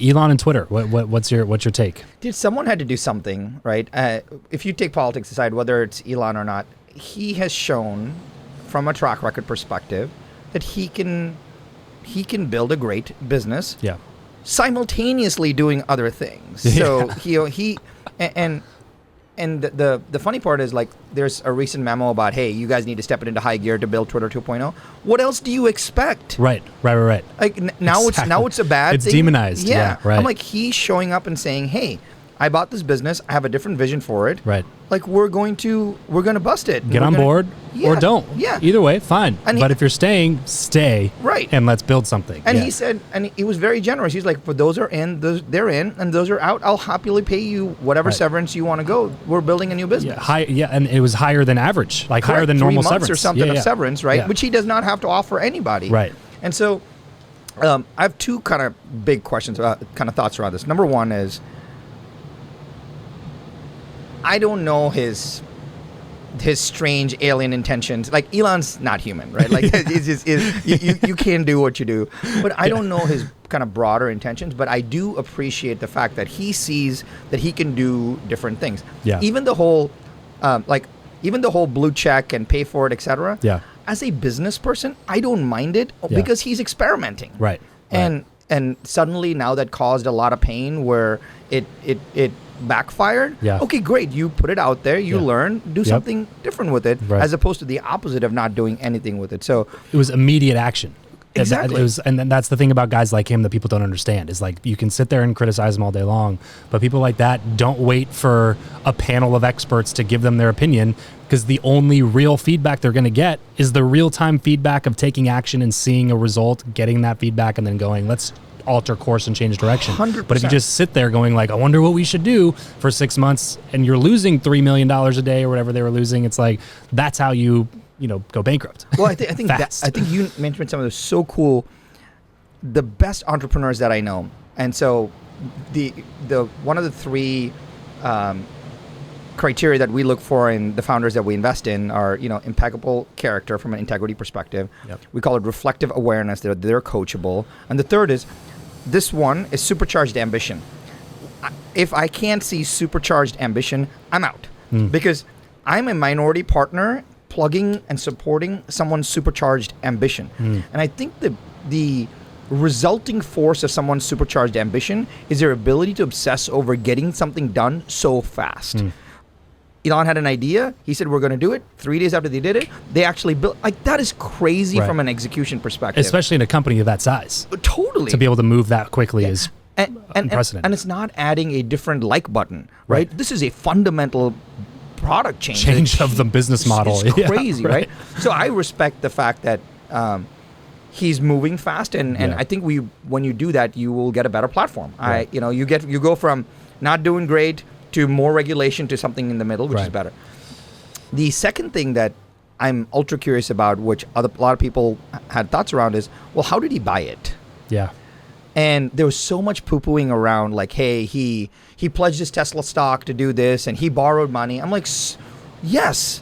Elon and Twitter. What's your take? Dude, someone had to do something, right? If you take politics aside, whether it's Elon or not, he has shown, from a track record perspective, that he can build a great business. Yeah. Simultaneously doing other things. So and the funny part is, like, there's a recent memo about, hey, you guys need to step it into high gear to build Twitter 2.0. What else do you expect? Right. Like now Exactly. it's a bad it's thing. demonized. Yeah, right. I'm like, he's showing up and saying, hey, I bought this business. I have a different vision for it. Right. Like, we're going to bust it. Get on board or don't. Yeah. Either way, fine. But if you're staying, stay. Right. And let's build something. And he said, and he was very generous. He's like, for those are in, they're in, and those are out, I'll happily pay you whatever severance you want to go. We're building a new business. Yeah, and it was higher than average, like higher than normal 3 months severance. or something of severance, right? Yeah. Which he does not have to offer anybody. Right. And so I have two kind of big questions, kind of thoughts around this. Number one is, I don't know his strange alien intentions. Like, Elon's not human, right? Like, you can do what you do, but I don't know his kind of broader intentions. But I do appreciate the fact that he sees that he can do different things. Yeah. Even the whole, even the whole blue check and pay for it, etc. Yeah. As a business person, I don't mind it because he's experimenting. Right. And suddenly now that caused a lot of pain where it backfired. Yeah. Okay, great. You put it out there. You learn. Do something different with it, as opposed to the opposite of not doing anything with it. So it was immediate action. Exactly. And then that's the thing about guys like him that people don't understand is, like, you can sit there and criticize them all day long, but people like that don't wait for a panel of experts to give them their opinion, because the only real feedback they're going to get is the real-time feedback of taking action and seeing a result, getting that feedback, and then going, let's alter course and change direction. 100%. But if you just sit there going, like, I wonder what we should do for 6 months, and you're losing $3 million a day or whatever they were losing, it's like, that's how you go bankrupt. Well, I think you mentioned something that's so cool. The best entrepreneurs that I know, and so the one of the three criteria that we look for in the founders that we invest in are, impeccable character from an integrity perspective. Yep. We call it reflective awareness. They're coachable, and the third is, this one is supercharged ambition. If I can't see supercharged ambition, I'm out, because I'm a minority partner plugging and supporting someone's supercharged ambition. And I think the resulting force of someone's supercharged ambition is their ability to obsess over getting something done so fast. Elon had an idea. He said, we're going to do it. 3 days after they did it, they actually built. Like, that is crazy from an execution perspective. Especially in a company of that size. Totally. To be able to move that quickly is unprecedented. And it's not adding a different like button, right? This is a fundamental product change of the business model. It's crazy, right? So I respect the fact that he's moving fast, and I think when you do that, you will get a better platform. Right. You go from not doing great to more regulation to something in the middle, which is better. The second thing that I'm ultra curious about, which a lot of people had thoughts around, is, well, how did he buy it? Yeah. And there was so much poo-pooing around, like, hey, he pledged his Tesla stock to do this, and he borrowed money. I'm like, yes.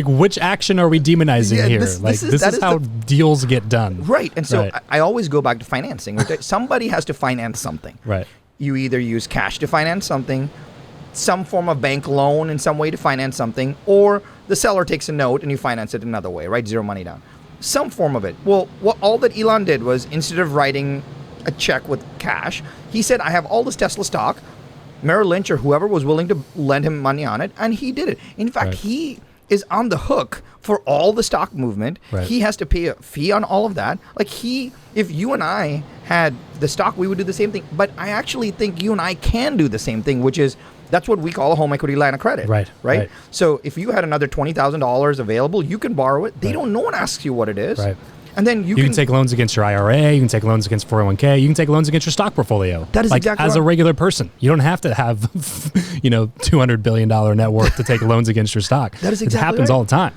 Which action are we demonizing here? This is how deals get done. Right. And so I always go back to financing. Right? Somebody has to finance something. Right. You either use cash to finance something, some form of bank loan in some way to finance something, or the seller takes a note and you finance it another way, right? Zero money down. Some form of it. Well, all that Elon did was, instead of writing a check with cash, he said, I have all this Tesla stock. Merrill Lynch or whoever was willing to lend him money on it, and he did it. In fact, he is on the hook for all the stock movement. Right. He has to pay a fee on all of that. Like, if you and I had the stock, we would do the same thing. But I actually think you and I can do the same thing, which is, that's what we call a home equity line of credit. Right. So if you had another $20,000 available, you can borrow it. No one asks you what it is. Right. And then you can take loans against your IRA. You can take loans against 401k. You can take loans against your stock portfolio. That is exactly as a regular person. You don't have to have, $200 billion net worth to take loans against your stock. That is exactly It happens all the time.